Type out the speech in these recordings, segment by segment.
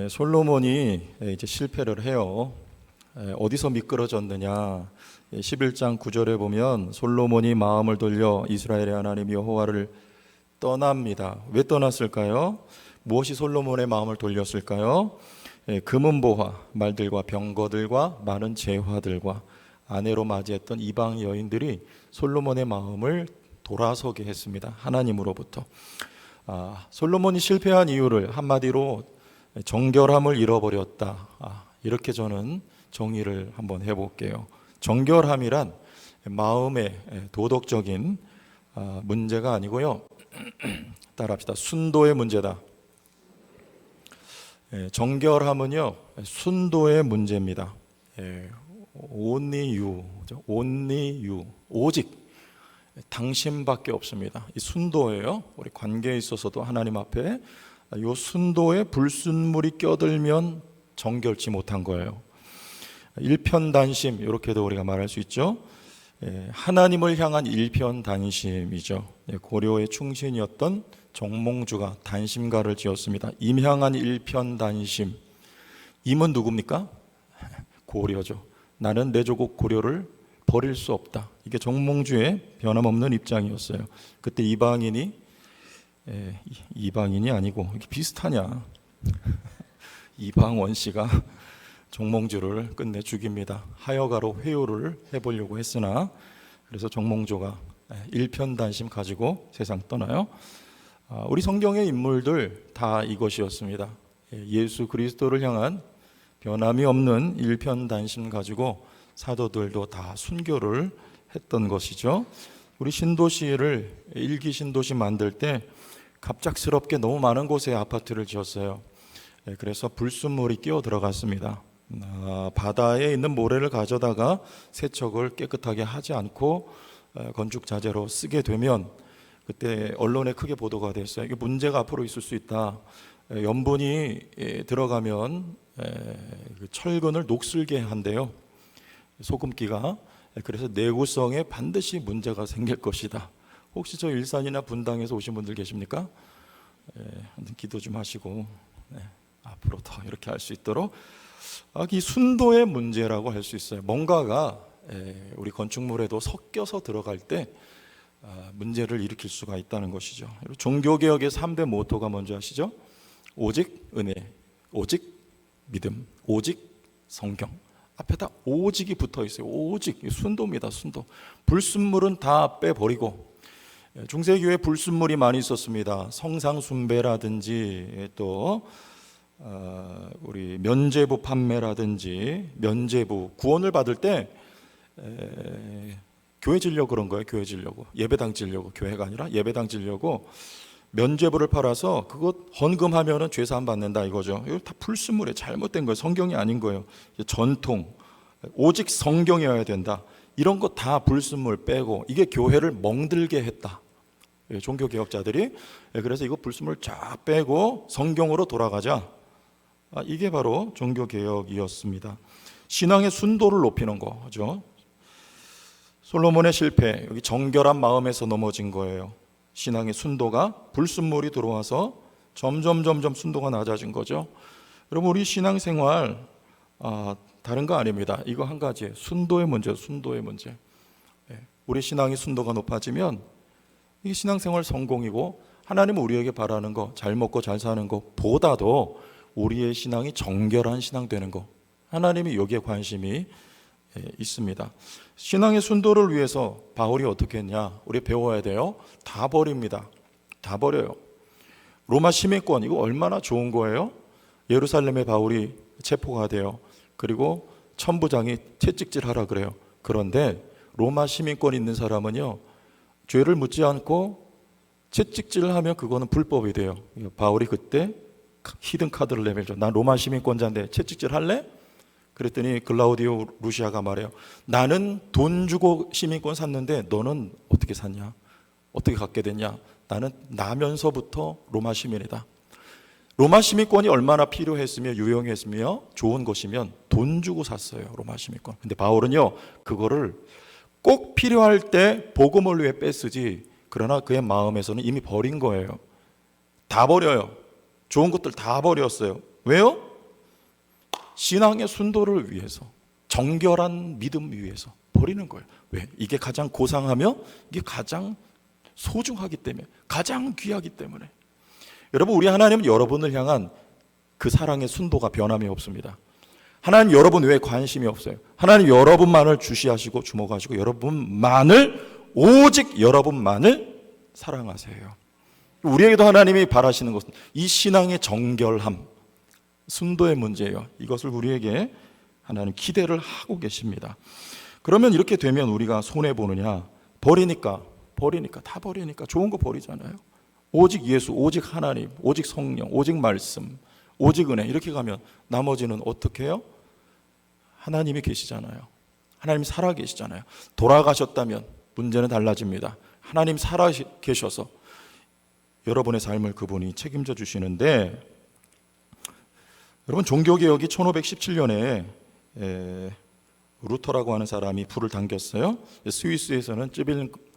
솔로몬이 이제 실패를 해요. 어디서 미끄러졌느냐? 11장 9절에 보면 솔로몬이 마음을 돌려 이스라엘의 하나님 여호와를 떠납니다. 왜 떠났을까요? 무엇이 솔로몬의 마음을 돌렸을까요? 금은보화, 말들과 병거들과 많은 재화들과 아내로 맞이했던 이방 여인들이 솔로몬의 마음을 돌아서게 했습니다. 하나님으로부터. 솔로몬이 실패한 이유를 한마디로 정결함을 잃어버렸다. 이렇게 저는 정의를 한번 해볼게요. 정결함이란 마음의 도덕적인 문제가 아니고요. 따라합시다. 순도의 문제다. 정결함은요, 순도의 문제입니다. Only you, 오직 당신밖에 없습니다. 이 순도예요. 우리 관계에 있어서도 하나님 앞에 이 순도에 불순물이 껴들면 정결치 못한 거예요. 일편단심, 이렇게도 우리가 말할 수 있죠. 하나님을 향한 일편단심이죠. 고려의 충신이었던 정몽주가 단심가를 지었습니다. 임향한 일편단심. 임은 누굽니까? 고려죠. 나는 내 조국 고려를 버릴 수 없다. 이게 정몽주의 변함없는 입장이었어요. 그때 이방인이 아니고 이게 비슷하냐? 이방원 씨가 정몽주를 끝내 죽입니다. 하여가로 회유를 해보려고 했으나 그래서 정몽주가 일편단심 가지고 세상 떠나요. 우리 성경의 인물들 다 이것이었습니다. 예수 그리스도를 향한 변함이 없는 일편단심 가지고 사도들도 다 순교를 했던 것이죠. 우리 신도시를 일기 신도시 만들 때 갑작스럽게 너무 많은 곳에 아파트를 지었어요. 그래서 불순물이 끼어 들어갔습니다. 바다에 있는 모래를 가져다가 세척을 깨끗하게 하지 않고 건축 자재로 쓰게 되면 그때 언론에 크게 보도가 됐어요. 이게 문제가 앞으로 있을 수 있다. 염분이 들어가면 철근을 녹슬게 한대요. 소금기가. 그래서 내구성에 반드시 문제가 생길 것이다. 혹시 저 일산이나 분당에서 오신 분들 계십니까? 기도 좀 하시고 앞으로 더 이렇게 할 수 있도록. 이 순도의 문제라고 할 수 있어요. 뭔가가 우리 건축물에도 섞여서 들어갈 때 문제를 일으킬 수가 있다는 것이죠. 종교개혁의 3대 모토가 뭔지 아시죠? 오직 은혜, 오직 믿음, 오직 성경. 앞에다 오직이 붙어 있어요. 오직, 순도입니다. 순도. 불순물은 다 빼버리고. 중세교회 불순물이 많이 있었습니다. 성상순배라든지 또 우리 면죄부 판매라든지 면죄부 구원을 받을 때 교회 지려고 그런 거예요. 교회 지려고, 예배당 지려고, 교회가 아니라 예배당 지려고 면죄부를 팔아서 그것 헌금하면은 죄 사함 받는다 이거죠. 이거 다 불순물에 잘못된 거예요. 성경이 아닌 거예요. 전통, 오직 성경이어야 된다. 이런 거 다 불순물 빼고 이게 교회를 멍들게 했다. 종교 개혁자들이. 그래서 이거 불순물 쫙 빼고 성경으로 돌아가자. 이게 바로 종교 개혁이었습니다. 신앙의 순도를 높이는 거죠. 솔로몬의 실패, 여기 정결한 마음에서 넘어진 거예요. 신앙의 순도가 불순물이 들어와서 점점 순도가 낮아진 거죠. 여러분, 우리 신앙생활 다른 거 아닙니다. 이거 한 가지예요. 순도의 문제, 순도의 문제. 우리 신앙의 순도가 높아지면 이게 신앙생활 성공이고 하나님은 우리에게 바라는 거, 잘 먹고 잘 사는 것보다도 우리의 신앙이 정결한 신앙 되는 거, 하나님이 여기에 관심이 있습니다. 신앙의 순도를 위해서 바울이 어떻게 했냐? 우리 배워야 돼요. 다 버립니다. 다 버려요. 로마 시민권, 이거 얼마나 좋은 거예요? 예루살렘에 바울이 체포가 돼요. 그리고 천부장이 채찍질하라 그래요. 그런데 로마 시민권 있는 사람은요, 죄를 묻지 않고 채찍질을 하면 그거는 불법이 돼요. 바울이 그때 히든 카드를 내밀죠. 난 로마 시민권자인데 채찍질 할래? 그랬더니 글라우디오 루시아가 말해요. 나는 돈 주고 시민권 샀는데 너는 어떻게 샀냐? 어떻게 갖게 됐냐? 나는 나면서부터 로마 시민이다. 로마 시민권이 얼마나 필요했으며 유용했으며 좋은 것이면 돈 주고 샀어요. 로마 시민권. 근데 바울은요, 그거를 꼭 필요할 때 복음을 위해 뺐으지, 그러나 그의 마음에서는 이미 버린 거예요. 다 버려요. 좋은 것들 다 버렸어요. 왜요? 신앙의 순도를 위해서, 정결한 믿음 위해서 버리는 거예요. 왜? 이게 가장 고상하며 이게 가장 소중하기 때문에, 가장 귀하기 때문에. 여러분, 우리 하나님은 여러분을 향한 그 사랑의 순도가 변함이 없습니다. 하나님 여러분 외에 관심이 없어요. 하나님 여러분만을 주시하시고 주목하시고 여러분만을, 오직 여러분만을 사랑하세요. 우리에게도 하나님이 바라시는 것은 이 신앙의 정결함, 순도의 문제예요. 이것을 우리에게 하나님 기대를 하고 계십니다. 그러면 이렇게 되면 우리가 손해보느냐? 버리니까 다 버리니까 좋은 거 버리잖아요. 오직 예수, 오직 하나님, 오직 성령, 오직 말씀, 오직 은혜, 이렇게 가면 나머지는 어떻게 해요? 하나님이 계시잖아요. 하나님 살아 계시잖아요. 돌아가셨다면 문제는 달라집니다. 하나님 살아 계셔서 여러분의 삶을 그분이 책임져 주시는데, 여러분, 종교개혁이 1517년에 루터라고 하는 사람이 불을 당겼어요. 스위스에서는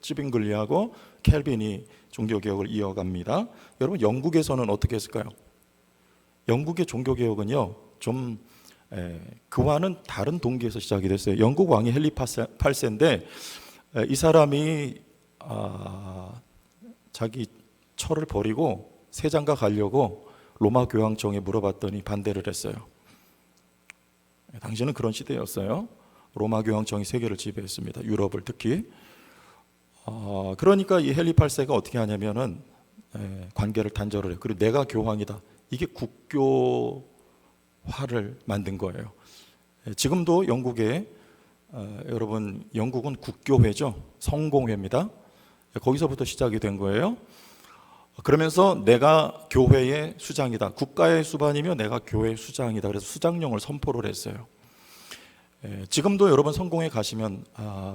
찌빙글리하고 켈빈이 종교개혁을 이어갑니다. 여러분, 영국에서는 어떻게 했을까요? 영국의 종교개혁은요, 좀 그와는 다른 동기에서 시작이 됐어요. 영국 왕이 헨리 8세인데 이 사람이 자기 철을 버리고 세장가 가려고 로마 교황청에 물어봤더니 반대를 했어요. 당시에는 그런 시대였어요. 로마 교황청이 세계를 지배했습니다. 유럽을 특히. 그러니까 이 헨리 8세가 어떻게 하냐면은 관계를 단절을 해요. 그리고 내가 교황이다. 이게 국교화를 만든 거예요. 지금도 영국에 여러분, 영국은 국교회죠. 성공회입니다. 거기서부터 시작이 된 거예요. 그러면서 내가 교회의 수장이다. 국가의 수반이며 내가 교회의 수장이다. 그래서 수장령을 선포를 했어요. 지금도 여러분 성공회 가시면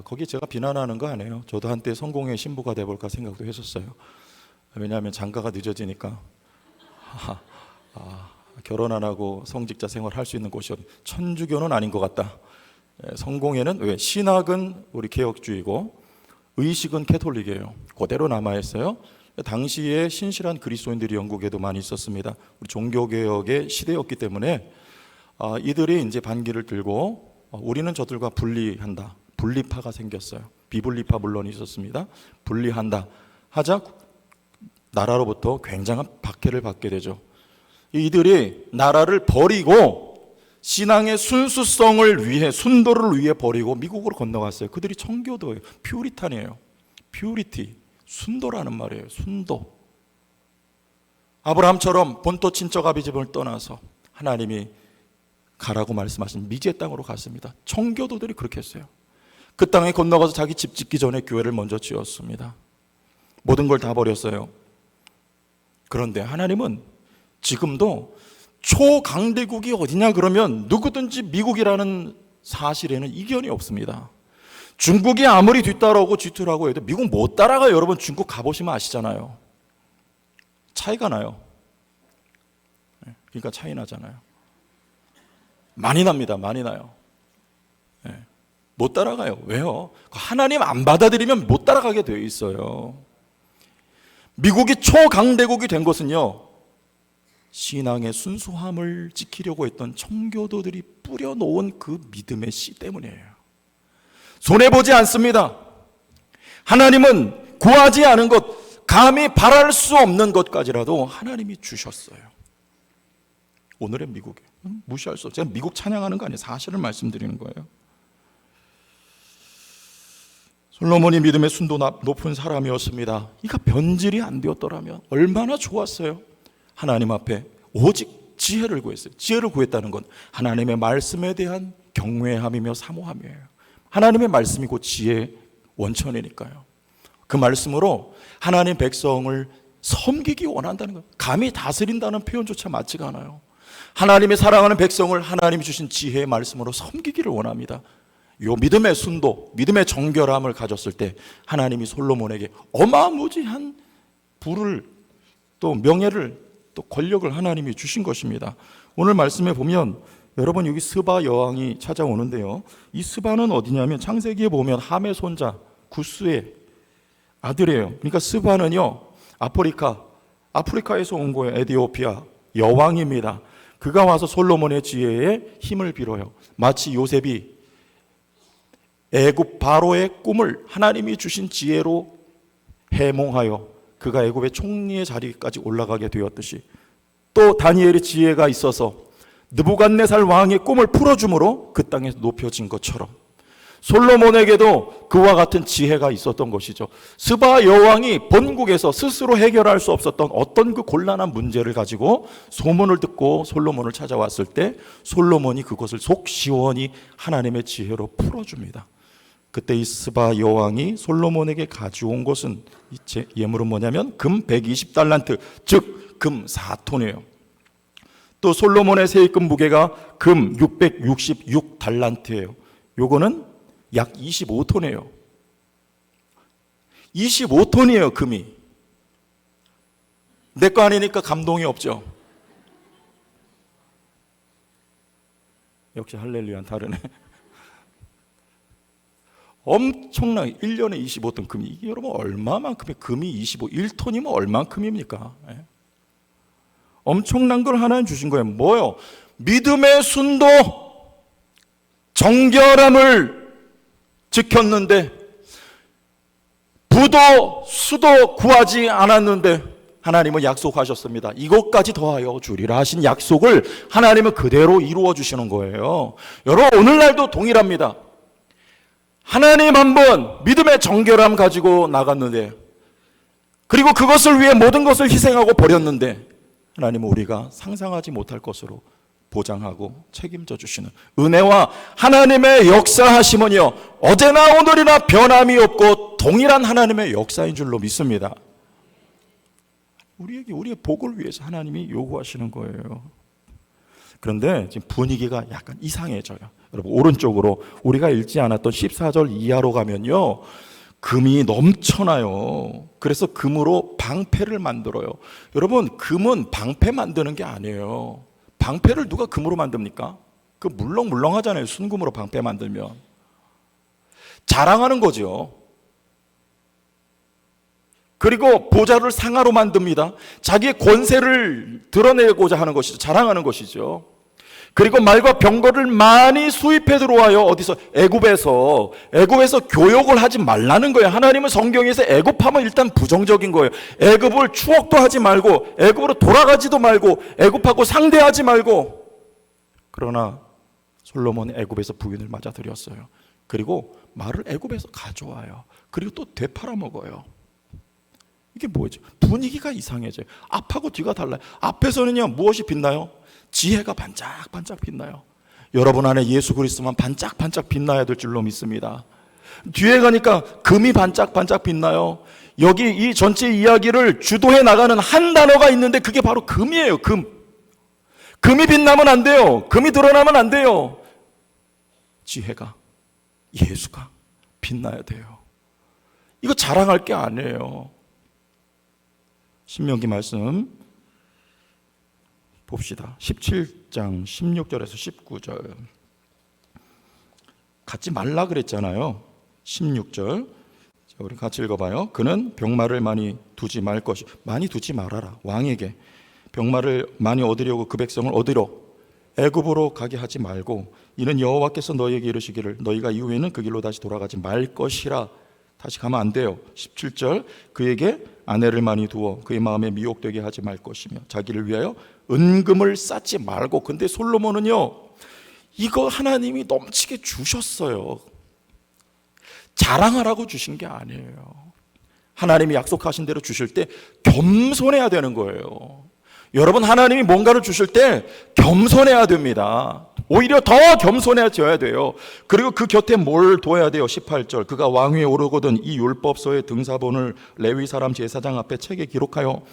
거기 제가 비난하는 거 아니에요. 저도 한때 성공회 신부가 돼볼까 생각도 했었어요. 왜냐하면 장가가 늦어지니까 결혼 안 하고 성직자 생활할 수 있는 곳이 천주교는 아닌 것 같다. 성공회는 왜? 신학은 우리 개혁주의고 의식은 캐톨릭이에요. 그대로 남아있어요. 당시에 신실한 그리스도인들이 영국에도 많이 있었습니다. 우리 종교개혁의 시대였기 때문에 이들이 이제 반기를 들고 우리는 저들과 분리한다. 분리파가 생겼어요. 비분리파 물론 있었습니다. 분리한다 하자 나라로부터 굉장한 박해를 받게 되죠. 이들이 나라를 버리고 신앙의 순수성을 위해, 순도를 위해 버리고 미국으로 건너갔어요. 그들이 청교도예요. 퓨리탄이에요. 퓨리티, 순도라는 말이에요. 순도. 아브라함처럼 본토 친척 아비 집을 떠나서 하나님이 가라고 말씀하신 미지의 땅으로 갔습니다. 청교도들이 그렇게 했어요. 그 땅에 건너가서 자기 집 짓기 전에 교회를 먼저 지었습니다. 모든 걸 다 버렸어요. 그런데 하나님은 지금도 초강대국이 어디냐 그러면 누구든지 미국이라는 사실에는 이견이 없습니다. 중국이 아무리 뒤따라오고 뒤틀하고 해도 미국 못 따라가요. 여러분, 중국 가보시면 아시잖아요. 차이가 나요. 그러니까 차이 나잖아요. 많이 납니다. 많이 나요. 못 따라가요. 왜요? 하나님 안 받아들이면 못 따라가게 되어 있어요. 미국이 초강대국이 된 것은요, 신앙의 순수함을 지키려고 했던 청교도들이 뿌려놓은 그 믿음의 씨 때문이에요. 손해보지 않습니다. 하나님은 구하지 않은 것, 감히 바랄 수 없는 것까지라도 하나님이 주셨어요. 오늘의 미국에 무시할 수 없어요. 제가 미국 찬양하는 거 아니에요. 사실을 말씀드리는 거예요. 솔로몬이 믿음의 순도 높은 사람이었습니다. 이가 변질이 안 되었더라면 얼마나 좋았어요. 하나님 앞에 오직 지혜를 구했어요. 지혜를 구했다는 건 하나님의 말씀에 대한 경외함이며 사모함이에요. 하나님의 말씀이 곧 지혜의 원천이니까요. 그 말씀으로 하나님 백성을 섬기기 원한다는 거예요. 감히 다스린다는 표현조차 맞지가 않아요. 하나님의 사랑하는 백성을 하나님이 주신 지혜의 말씀으로 섬기기를 원합니다. 요 믿음의 순도, 믿음의 정결함을 가졌을 때 하나님이 솔로몬에게 어마무지한 부를, 또 명예를, 또 권력을 하나님이 주신 것입니다. 오늘 말씀에 보면 여러분, 여기 스바 여왕이 찾아오는데요, 이 스바는 어디냐면 창세기에 보면 함의 손자 구스의 아들이에요. 그러니까 스바는요, 아프리카에서 온 거예요. 에티오피아 여왕입니다. 그가 와서 솔로몬의 지혜에 힘을 빌어요. 마치 요셉이 애굽 바로의 꿈을 하나님이 주신 지혜로 해몽하여 그가 애굽의 총리의 자리까지 올라가게 되었듯이, 또 다니엘의 지혜가 있어서 느부갓네살 왕의 꿈을 풀어줌으로 그 땅에 높여진 것처럼 솔로몬에게도 그와 같은 지혜가 있었던 것이죠. 스바 여왕이 본국에서 스스로 해결할 수 없었던 어떤 그 곤란한 문제를 가지고 소문을 듣고 솔로몬을 찾아왔을 때 솔로몬이 그것을 속 시원히 하나님의 지혜로 풀어줍니다. 그때 이 스바 여왕이 솔로몬에게 가져온 것은, 예물은 뭐냐면 금 120달란트, 즉 금 4톤이에요. 또 솔로몬의 세입금 무게가 금 666달란트예요. 요거는 약 25톤이에요. 25톤이에요, 금이. 내 거 아니니까 감동이 없죠. 역시 할렐루야는 다르네. 엄청나게 1년에 25톤 금이, 이게 여러분 얼마만큼의 금이 1톤이면 얼만큼입니까? 엄청난 걸 하나님 주신 거예요. 뭐요? 믿음의 순도, 정결함을 지켰는데, 부도 수도 구하지 않았는데 하나님은 약속하셨습니다. 이것까지 더하여 주리라 하신 약속을 하나님은 그대로 이루어 주시는 거예요. 여러분 오늘날도 동일합니다. 하나님 한번 믿음의 정결함 가지고 나갔는데, 그리고 그것을 위해 모든 것을 희생하고 버렸는데 하나님은 우리가 상상하지 못할 것으로 보장하고 책임져 주시는 은혜와 하나님의 역사하심은요, 어제나 오늘이나 변함이 없고 동일한 하나님의 역사인 줄로 믿습니다. 우리의 복을 위해서 하나님이 요구하시는 거예요. 그런데 지금 분위기가 약간 이상해져요. 여러분 오른쪽으로 우리가 읽지 않았던 14절 이하로 가면요, 금이 넘쳐나요. 그래서 금으로 방패를 만들어요. 여러분 금은 방패 만드는 게 아니에요. 방패를 누가 금으로 만듭니까? 그 물렁물렁하잖아요. 순금으로 방패 만들면. 자랑하는 거죠. 그리고 보좌를 상아로 만듭니다. 자기의 권세를 드러내고자 하는 것이죠. 자랑하는 것이죠. 그리고 말과 병거를 많이 수입해 들어와요. 어디서? 애굽에서 교역을 하지 말라는 거예요. 하나님은 성경에서 애굽하면 일단 부정적인 거예요. 애굽을 추억도 하지 말고, 애굽으로 돌아가지도 말고, 애굽하고 상대하지 말고. 그러나 솔로몬은 애굽에서 부인을 맞아들였어요. 그리고 말을 애굽에서 가져와요. 그리고 또 되팔아 먹어요. 이게 뭐죠? 분위기가 이상해져요. 앞하고 뒤가 달라요. 앞에서는요 무엇이 빛나요? 지혜가 반짝반짝 빛나요. 여러분 안에 예수 그리스도만 반짝반짝 빛나야 될 줄로 믿습니다. 뒤에 가니까 금이 반짝반짝 빛나요. 여기 이 전체 이야기를 주도해 나가는 한 단어가 있는데 그게 바로 금이에요. 금이 빛나면 안 돼요. 금이 드러나면 안 돼요. 지혜가, 예수가 빛나야 돼요. 이거 자랑할 게 아니에요. 신명기 말씀 봅시다. 17장 16절에서 19절. 갖지 말라 그랬잖아요. 16절. 자, 우리 같이 읽어봐요. 그는 병마를 많이 두지 말 것이, 많이 두지 말아라. 왕에게 병마를 많이 얻으려고 그 백성을 얻으러 애굽으로 가게 하지 말고, 이는 여호와께서 너희에게 이르시기를 너희가 이후에는 그 길로 다시 돌아가지 말 것이라. 다시 가면 안 돼요. 17절. 그에게 아내를 많이 두어 그의 마음에 미혹되게 하지 말 것이며 자기를 위하여 은금을 쌓지 말고. 근데 솔로몬은요, 이거 하나님이 넘치게 주셨어요. 자랑하라고 주신 게 아니에요. 하나님이 약속하신 대로 주실 때 겸손해야 되는 거예요. 여러분 하나님이 뭔가를 주실 때 겸손해야 됩니다. 오히려 더 겸손해져야 돼요. 그리고 그 곁에 뭘 둬야 돼요? 18절. 그가 왕위에 오르거든 이 율법서의 등사본을 레위 사람 제사장 앞에 책에 기록하여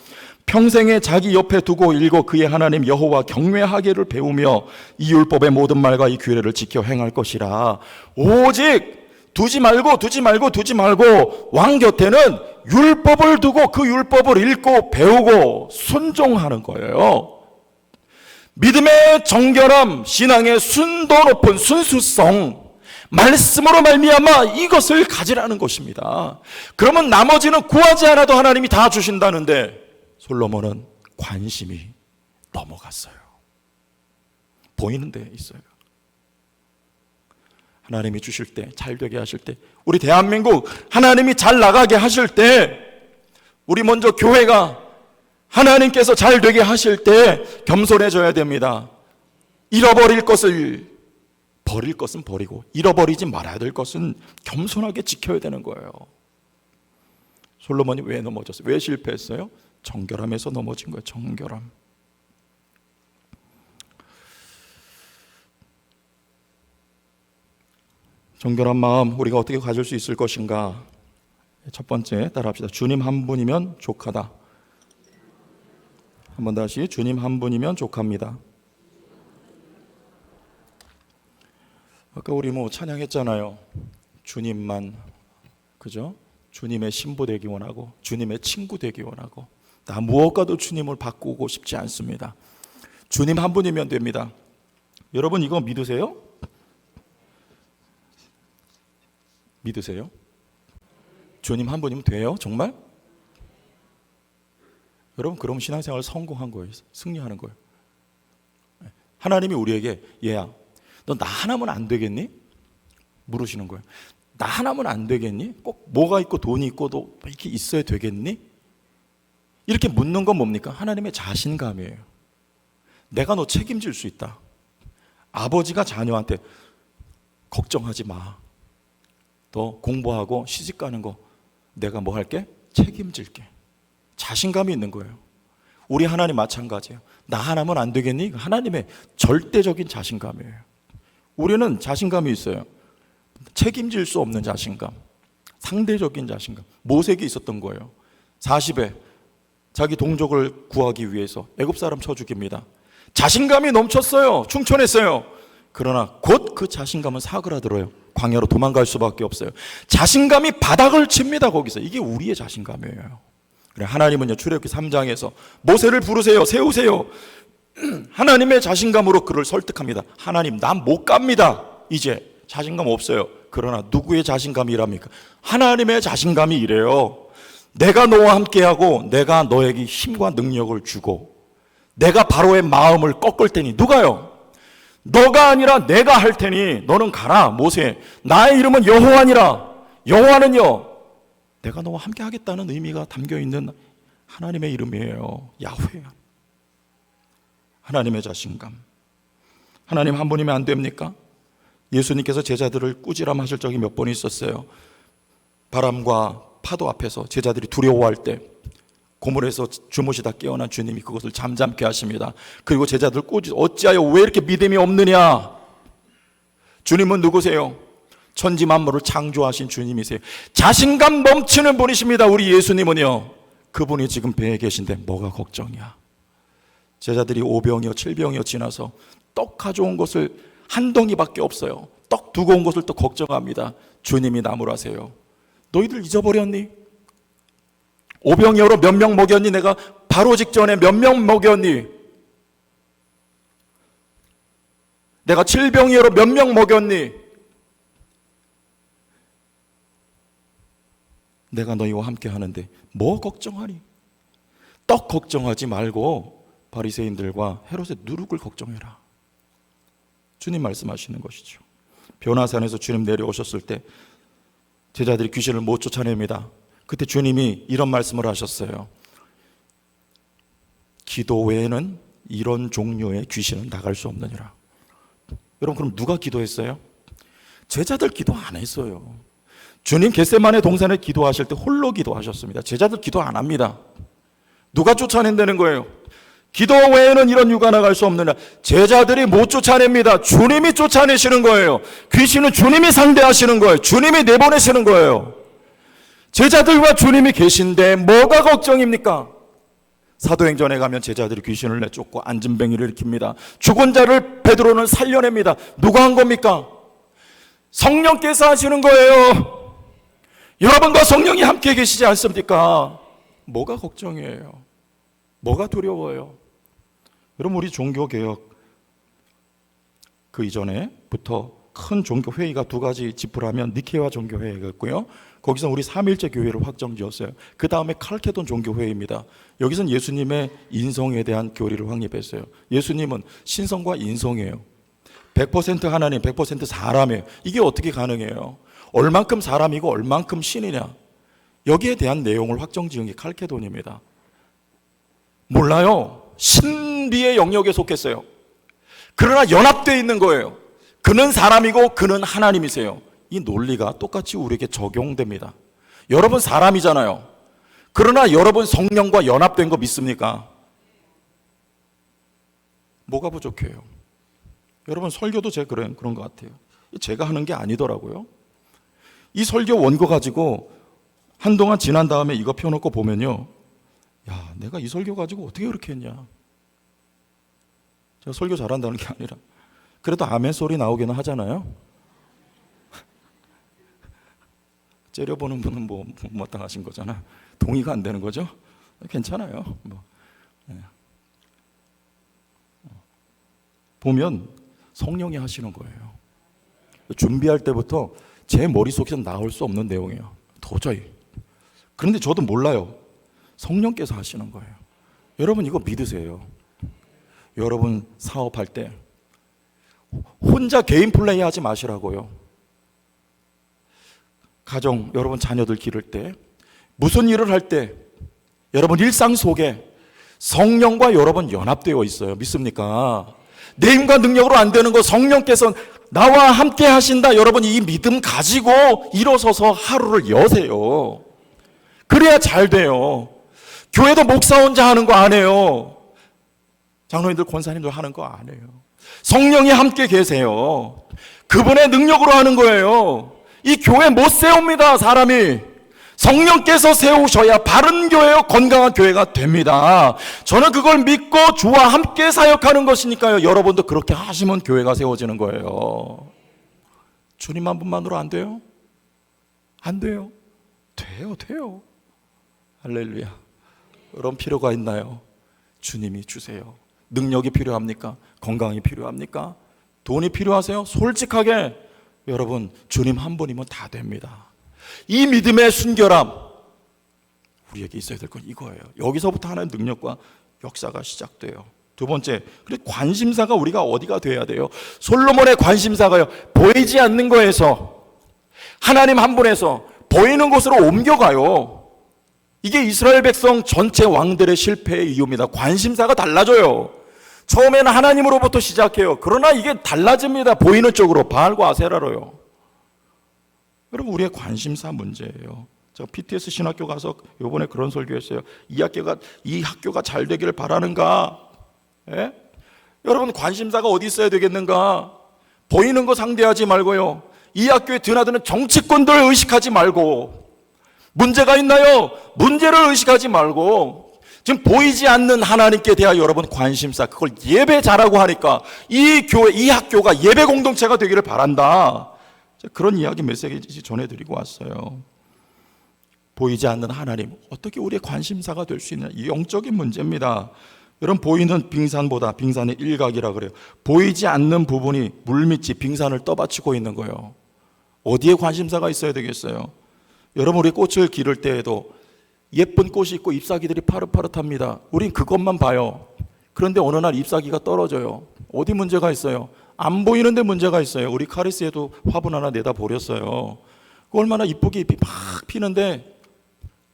평생에 자기 옆에 두고 읽어 그의 하나님 여호와 경외하기를 배우며 이 율법의 모든 말과 이 규례를 지켜 행할 것이라. 오직 두지 말고 왕 곁에는 율법을 두고 그 율법을 읽고 배우고 순종하는 거예요. 믿음의 정결함, 신앙의 순도 높은 순수성, 말씀으로 말미암아 이것을 가지라는 것입니다. 그러면 나머지는 구하지 않아도 하나님이 다 주신다는데 솔로몬은 관심이 넘어갔어요. 보이는 데 있어요. 하나님이 주실 때, 잘 되게 하실 때, 우리 대한민국 하나님이 잘 나가게 하실 때, 우리 먼저 교회가 하나님께서 잘 되게 하실 때 겸손해져야 됩니다. 잃어버릴 것을 버릴 것은 버리고 잃어버리지 말아야 될 것은 겸손하게 지켜야 되는 거예요. 솔로몬이 왜 넘어졌어요? 왜 실패했어요? 정결함에서 넘어진 거예요. 정결함. 정결한 마음 우리가 어떻게 가질 수 있을 것인가? 첫 번째 따라합시다. 주님 한 분이면 족하다. 한번 다시, 주님 한 분이면 족합니다. 아까 우리 찬양했잖아요. 주님만, 그죠? 주님의 신부 되기 원하고 주님의 친구 되기 원하고, 나 무엇과도 주님을 바꾸고 싶지 않습니다. 주님 한 분이면 됩니다. 여러분 이거 믿으세요? 믿으세요? 주님 한 분이면 돼요? 정말? 여러분 그럼 신앙생활 성공한 거예요. 승리하는 거예요. 하나님이 우리에게 얘야 너 나 하나면 안 되겠니? 물으시는 거예요. 나 하나면 안 되겠니? 꼭 뭐가 있고 돈이 있고 너 이렇게 있어야 되겠니? 이렇게 묻는 건 뭡니까? 하나님의 자신감이에요. 내가 너 책임질 수 있다. 아버지가 자녀한테 걱정하지 마. 너 공부하고 시집 가는 거 내가 뭐 할게? 책임질게. 자신감이 있는 거예요. 우리 하나님 마찬가지예요. 나 하나면 안 되겠니? 하나님의 절대적인 자신감이에요. 우리는 자신감이 있어요. 책임질 수 없는 자신감, 상대적인 자신감. 모색이 있었던 거예요. 40에 자기 동족을 구하기 위해서 애굽 사람 쳐 죽입니다. 자신감이 넘쳤어요. 충천했어요. 그러나 곧 그 자신감은 사그라들어요. 광야로 도망갈 수밖에 없어요. 자신감이 바닥을 칩니다. 거기서. 이게 우리의 자신감이에요. 그래, 하나님은요 출애굽기 3장에서 모세를 부르세요. 세우세요. 하나님의 자신감으로 그를 설득합니다. 하나님 난 못 갑니다. 이제 자신감 없어요. 그러나 누구의 자신감이랍니까? 하나님의 자신감이 이래요. 내가 너와 함께하고 내가 너에게 힘과 능력을 주고 내가 바로의 마음을 꺾을 테니. 누가요? 너가 아니라 내가 할 테니 너는 가라. 모세, 나의 이름은 여호와니라. 여호와는요 내가 너와 함께 하겠다는 의미가 담겨있는 하나님의 이름이에요. 야훼. 하나님의 자신감. 하나님 한 분이면 안 됩니까? 예수님께서 제자들을 꾸지람하실 적이 몇 번 있었어요. 바람과 파도 앞에서 제자들이 두려워할 때 고물에서 주무시다 깨어난 주님이 그것을 잠잠케 하십니다. 그리고 제자들 어찌하여 왜 이렇게 믿음이 없느냐? 주님은 누구세요? 천지 만물을 창조하신 주님이세요. 자신감 넘치는 분이십니다. 우리 예수님은요. 그분이 지금 배에 계신데 뭐가 걱정이야? 제자들이 5병이요 7병이요 지나서 떡 가져온 것을 한 덩이밖에 없어요. 떡 두고 온 것을 또 걱정합니다. 주님이 나무라세요. 너희들 잊어버렸니? 5병이어로 몇 명 먹였니? 내가 바로 직전에 몇 명 먹였니? 내가 7병이어로 몇 명 먹였니? 내가 너희와 함께 하는데 뭐 걱정하니? 떡 걱정하지 말고 바리새인들과 헤롯의 누룩을 걱정해라. 주님 말씀하시는 것이죠. 변화산에서 주님 내려오셨을 때 제자들이 귀신을 못 쫓아냅니다. 그때 주님이 이런 말씀을 하셨어요. 기도 외에는 이런 종류의 귀신은 나갈 수 없느니라. 여러분 그럼 누가 기도했어요? 제자들 기도 안 했어요. 주님 겟세마네 동산에 기도하실 때 홀로 기도하셨습니다. 제자들 기도 안 합니다. 누가 쫓아낸다는 거예요? 기도 외에는 이런 유가 나갈 수 없느냐. 제자들이 못 쫓아냅니다. 주님이 쫓아내시는 거예요. 귀신은 주님이 상대하시는 거예요. 주님이 내보내시는 거예요. 제자들과 주님이 계신데 뭐가 걱정입니까? 사도행전에 가면 제자들이 귀신을 내쫓고 안진뱅이를 일으킵니다. 죽은 자를 베드로는 살려냅니다. 누가 한 겁니까? 성령께서 하시는 거예요. 여러분과 성령이 함께 계시지 않습니까? 뭐가 걱정이에요? 뭐가 두려워요? 여러분 우리 종교개혁 그 이전에부터 큰 종교회의가 두 가지 짚으라면 니케아 종교회의가 있고요. 거기서 우리 삼일째 교회를 확정지었어요. 그 다음에 칼케돈 종교회의입니다. 여기서는 예수님의 인성에 대한 교리를 확립했어요. 예수님은 신성과 인성이에요. 100% 하나님, 100% 사람이에요. 이게 어떻게 가능해요? 얼만큼 사람이고 얼만큼 신이냐? 여기에 대한 내용을 확정지은 게 칼케돈입니다. 몰라요. 신비의 영역에 속했어요. 그러나 연합되어 있는 거예요. 그는 사람이고 그는 하나님이세요. 이 논리가 똑같이 우리에게 적용됩니다. 여러분 사람이잖아요. 그러나 여러분 성령과 연합된 거 믿습니까? 뭐가 부족해요? 여러분 설교도 제가 그런 것 같아요. 제가 하는 게 아니더라고요. 이 설교 원고 가지고 한동안 지난 다음에 이거 펴놓고 보면요, 야, 내가 이 설교 가지고 어떻게 그렇게 했냐. 제가 설교 잘한다는 게 아니라 그래도 아멘 소리 나오기는 하잖아요. 째려보는 분은 뭐 마땅하신 거잖아. 동의가 안 되는 거죠. 괜찮아요. 보면 성령이 하시는 거예요. 준비할 때부터 제 머릿속에서 나올 수 없는 내용이에요. 도저히. 그런데 저도 몰라요. 성령께서 하시는 거예요. 여러분 이거 믿으세요. 여러분 사업할 때 혼자 개인 플레이 하지 마시라고요. 가정, 여러분 자녀들 기를 때, 무슨 일을 할 때 여러분 일상 속에 성령과 여러분 연합되어 있어요. 믿습니까? 내 힘과 능력으로 안 되는 거 성령께서 나와 함께 하신다. 여러분 이 믿음 가지고 일어서서 하루를 여세요. 그래야 잘 돼요. 교회도 목사 혼자 하는 거 안 해요. 장로님들, 권사님들 하는 거 안 해요. 성령이 함께 계세요. 그분의 능력으로 하는 거예요. 이 교회 못 세웁니다, 사람이. 성령께서 세우셔야 바른 교회요, 건강한 교회가 됩니다. 저는 그걸 믿고 주와 함께 사역하는 것이니까요. 여러분도 그렇게 하시면 교회가 세워지는 거예요. 주님 한 분만으로 안 돼요? 안 돼요. 돼요. 할렐루야. 그런 필요가 있나요? 주님이 주세요. 능력이 필요합니까? 건강이 필요합니까? 돈이 필요하세요? 솔직하게 여러분 주님 한 분이면 다 됩니다. 이 믿음의 순결함 우리에게 있어야 될 건 이거예요. 여기서부터 하나의 능력과 역사가 시작돼요. 두 번째, 그래 관심사가 우리가 어디가 돼야 돼요? 솔로몬의 관심사가요, 보이지 않는 거에서 하나님 한 분에서 보이는 곳으로 옮겨가요. 이게 이스라엘 백성 전체 왕들의 실패의 이유입니다. 관심사가 달라져요. 처음에는 하나님으로부터 시작해요. 그러나 이게 달라집니다. 보이는 쪽으로, 바알과 아세라로요. 여러분 우리의 관심사 문제예요. 제가 PTS 신학교 가서 이번에 그런 설교했어요. 이 학교가 잘 되기를 바라는가? 예? 여러분 관심사가 어디 있어야 되겠는가? 보이는 거 상대하지 말고요. 이 학교에 드나드는 정치꾼들 의식하지 말고, 문제가 있나요? 문제를 의식하지 말고 지금 보이지 않는 하나님께 대하여 여러분 관심사, 그걸 예배 잘하고 하니까 이 교회, 이 학교가 예배 공동체가 되기를 바란다. 그런 이야기 메시지 전해드리고 왔어요. 보이지 않는 하나님, 어떻게 우리의 관심사가 될 수 있느냐, 이 영적인 문제입니다. 여러분 보이는 빙산보다, 빙산의 일각이라 그래요. 보이지 않는 부분이 물밑이 빙산을 떠받치고 있는 거예요. 어디에 관심사가 있어야 되겠어요? 여러분 우리 꽃을 기를 때에도 예쁜 꽃이 있고 잎사귀들이 파릇파릇합니다. 우린 그것만 봐요. 그런데 어느 날 잎사귀가 떨어져요. 어디 문제가 있어요? 안 보이는데 문제가 있어요. 우리 카리스에도 화분 하나 내다 버렸어요. 그 얼마나 이쁘게 잎이 막 피는데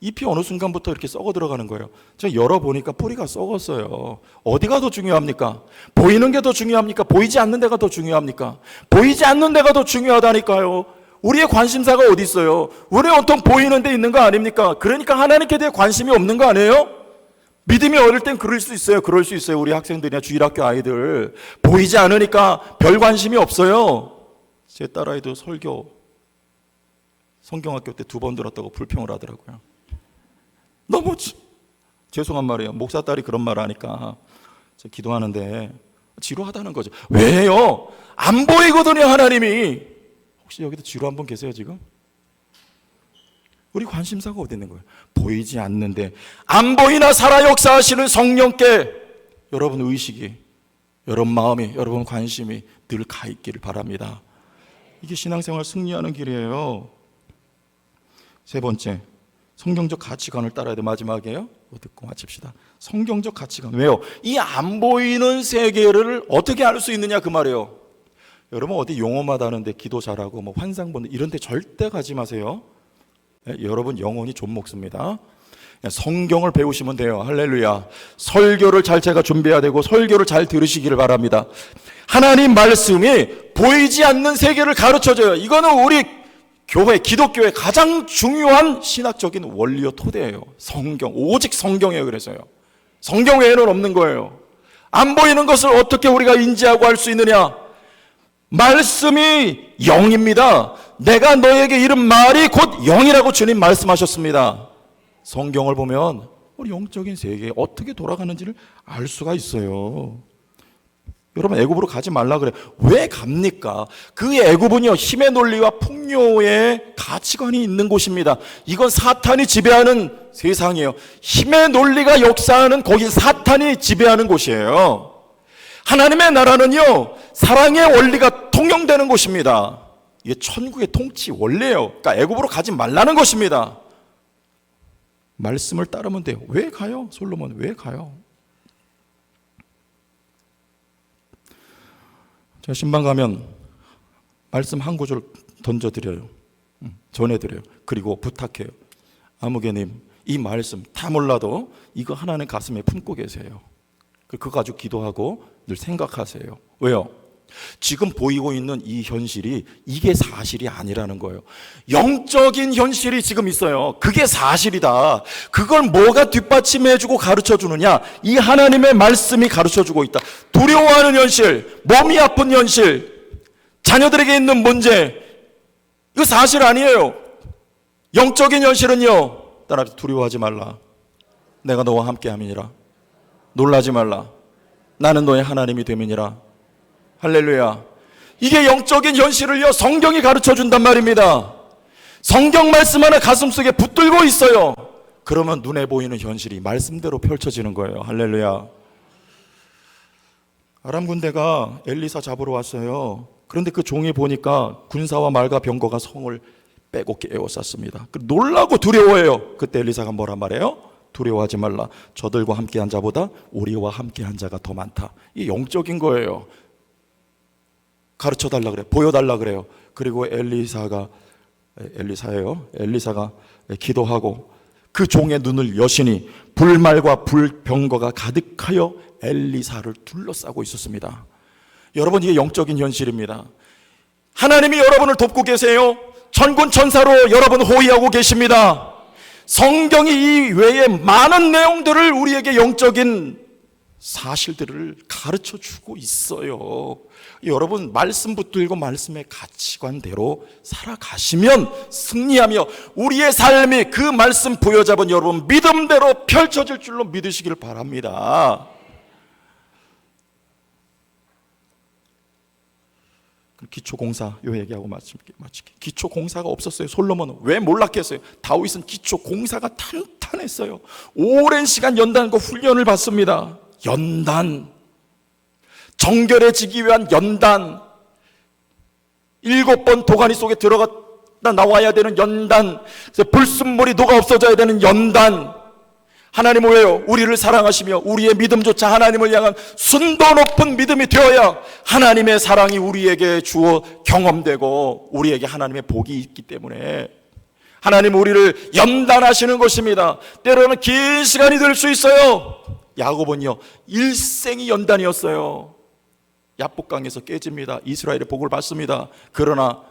잎이 어느 순간부터 이렇게 썩어 들어가는 거예요. 제가 열어보니까 뿌리가 썩었어요. 어디가 더 중요합니까? 보이는 게 더 중요합니까? 보이지 않는 데가 더 중요합니까? 보이지 않는 데가 더 중요하다니까요. 우리의 관심사가 어디 있어요? 우리 온통 보이는 데 있는 거 아닙니까? 그러니까 하나님께 대해 관심이 없는 거 아니에요? 믿음이 어릴 땐 그럴 수 있어요. 그럴 수 있어요. 우리 학생들이나 주일학교 아이들 보이지 않으니까 별 관심이 없어요. 제 딸아이도 설교 성경학교 때 2번 들었다고 불평을 하더라고요. 너무 죄송한 말이에요. 목사 딸이 그런 말 하니까 제가 기도하는데 지루하다는 거죠. 왜요? 안 보이거든요, 하나님이. 혹시 여기도 지루 한 분 계세요 지금? 우리 관심사가 어디 있는 거예요? 보이지 않는데 안 보이나 살아 역사하시는 성령께 여러분 의식이, 여러분 마음이, 여러분 관심이 늘 가 있기를 바랍니다. 이게 신앙생활 승리하는 길이에요. 세 번째, 성경적 가치관을 따라야 돼. 마지막이에요. 듣고 마칩시다. 성경적 가치관. 왜요? 이 안 보이는 세계를 어떻게 알 수 있느냐 그 말이에요. 여러분 어디 용어마다 하는데 기도 잘하고 뭐 환상 보는 이런 데 절대 가지 마세요. 여러분 영혼이 좀 먹습니다. 성경을 배우시면 돼요. 할렐루야. 설교를 잘 제가 준비해야 되고 설교를 잘 들으시기를 바랍니다. 하나님 말씀이 보이지 않는 세계를 가르쳐줘요. 이거는 우리 교회, 기독교의 가장 중요한 신학적인 원리요 토대예요. 성경, 오직 성경이에요. 그래서요. 성경 외에는 없는 거예요. 안 보이는 것을 어떻게 우리가 인지하고 할 수 있느냐? 말씀이 영입니다. 내가 너에게 이른 말이 곧 영이라고 주님 말씀하셨습니다. 성경을 보면 우리 영적인 세계에 어떻게 돌아가는지를 알 수가 있어요. 여러분 애굽으로 가지 말라 그래. 왜 갑니까? 그 애굽은요 힘의 논리와 풍요의 가치관이 있는 곳입니다. 이건 사탄이 지배하는 세상이에요. 힘의 논리가 역사하는 거긴 사탄이 지배하는 곳이에요. 하나님의 나라는요 사랑의 원리가 통용되는 곳입니다. 이게 천국의 통치 원리예요. 그러니까 애굽으로 가지 말라는 것입니다. 말씀을 따르면 돼요. 왜 가요? 솔로몬 왜 가요? 제가 신방 가면 말씀 한 구절 던져드려요. 전해드려요. 그리고 부탁해요. 아무개님 이 말씀 다 몰라도 이거 하나는 가슴에 품고 계세요. 그거 가지고 기도하고 늘 생각하세요. 왜요? 지금 보이고 있는 이 현실이 이게 사실이 아니라는 거예요. 영적인 현실이 지금 있어요. 그게 사실이다. 그걸 뭐가 뒷받침해주고 가르쳐주느냐? 이 하나님의 말씀이 가르쳐주고 있다. 두려워하는 현실, 몸이 아픈 현실, 자녀들에게 있는 문제, 이거 사실 아니에요. 영적인 현실은요, 따라서 두려워하지 말라. 내가 너와 함께 함이니라. 놀라지 말라. 나는 너의 하나님이 됨이니라. 할렐루야. 이게 영적인 현실을요 성경이 가르쳐준단 말입니다. 성경 말씀 하나 가슴속에 붙들고 있어요. 그러면 눈에 보이는 현실이 말씀대로 펼쳐지는 거예요. 할렐루야. 아람 군대가 엘리사 잡으러 왔어요. 그런데 그 종이 보니까 군사와 말과 병거가 성을 빼고 에워쌌습니다. 놀라고 두려워해요. 그때 엘리사가 뭐란 말이에요? 두려워하지 말라. 저들과 함께한 자보다 우리와 함께한 자가 더 많다. 이게 영적인 거예요. 가르쳐달라 그래요. 보여달라 그래요. 그리고 엘리사가 기도하고 그 종의 눈을 여시니 불말과 불병거가 가득하여 엘리사를 둘러싸고 있었습니다. 여러분 이게 영적인 현실입니다. 하나님이 여러분을 돕고 계세요. 천군 천사로 여러분 호위하고 계십니다. 성경이 이 외에 많은 내용들을 우리에게 영적인 사실들을 가르쳐주고 있어요. 여러분 말씀 붙들고 말씀의 가치관대로 살아가시면 승리하며 우리의 삶이 그 말씀 부여잡은 여러분 믿음대로 펼쳐질 줄로 믿으시길 바랍니다. 기초공사 요 얘기하고 마칠게. 기초공사가 없었어요. 솔로몬은 왜 몰랐겠어요? 다윗은 기초공사가 탄탄했어요. 오랜 시간 연단과 훈련을 받습니다. 연단, 정결해지기 위한 연단, 7번 도가니 속에 들어갔다 나와야 되는 연단, 불순물이 녹아 없어져야 되는 연단. 하나님은 왜요? 우리를 사랑하시며 우리의 믿음조차 하나님을 향한 순도 높은 믿음이 되어야 하나님의 사랑이 우리에게 주어 경험되고 우리에게 하나님의 복이 있기 때문에 하나님은 우리를 연단하시는 것입니다. 때로는 긴 시간이 될 수 있어요. 야곱은요 일생이 연단이었어요. 야복강에서 깨집니다. 이스라엘의 복을 받습니다. 그러나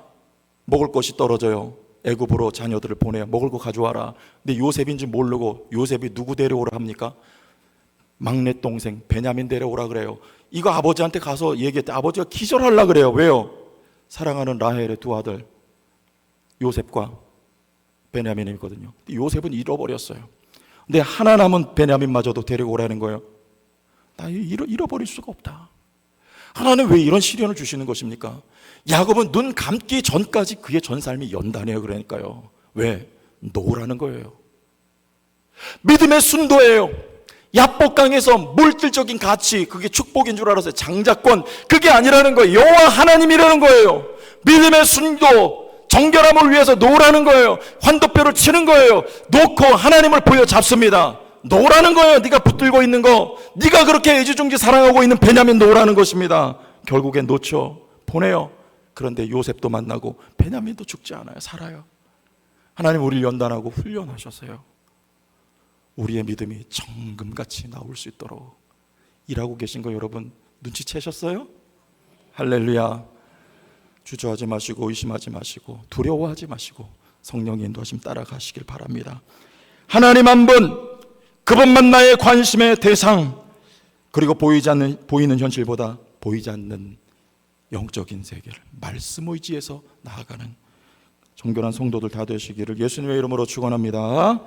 먹을 것이 떨어져요. 애굽으로 자녀들을 보내요. 먹을 거 가져와라. 근데 요셉인지 모르고 요셉이 누구 데려오라 합니까? 막내 동생 베냐민 데려오라 그래요. 이거 아버지한테 가서 얘기했대. 아버지가 기절하려고 그래요. 왜요? 사랑하는 라헬의 두 아들 요셉과 베냐민이거든요. 요셉은 잃어버렸어요. 근데 하나 남은 베냐민마저도 데려오라는 거예요. 나 잃어버릴 수가 없다. 하나님 왜 이런 시련을 주시는 것입니까? 야곱은 눈 감기 전까지 그의 전 삶이 연단이에요. 그러니까요. 왜? 노라는 거예요. 믿음의 순도예요. 야복강에서 물질적인 가치, 그게 축복인 줄 알았어요. 장자권, 그게 아니라는 거예요. 여호와 하나님이라는 거예요. 믿음의 순도, 정결함을 위해서 노라는 거예요. 환도표를 치는 거예요. 놓고 하나님을 보여 잡습니다. 노라는 거예요. 네가 붙들고 있는 거, 네가 그렇게 애지중지 사랑하고 있는 베냐민 노라는 것입니다. 결국엔 놓죠. 보내요. 그런데 요셉도 만나고 베냐민도 죽지 않아요. 살아요. 하나님 우리를 연단하고 훈련하셔서요, 우리의 믿음이 정금같이 나올 수 있도록 일하고 계신 거 여러분 눈치채셨어요? 할렐루야. 주저하지 마시고 의심하지 마시고 두려워하지 마시고 성령의 인도하심 따라가시길 바랍니다. 하나님 한 분, 그분만 나의 관심의 대상. 그리고 보이는 현실보다 보이지 않는 영적인 세계를 말씀 의지에서 나아가는 정결한 성도들 다 되시기를 예수님의 이름으로 축원합니다.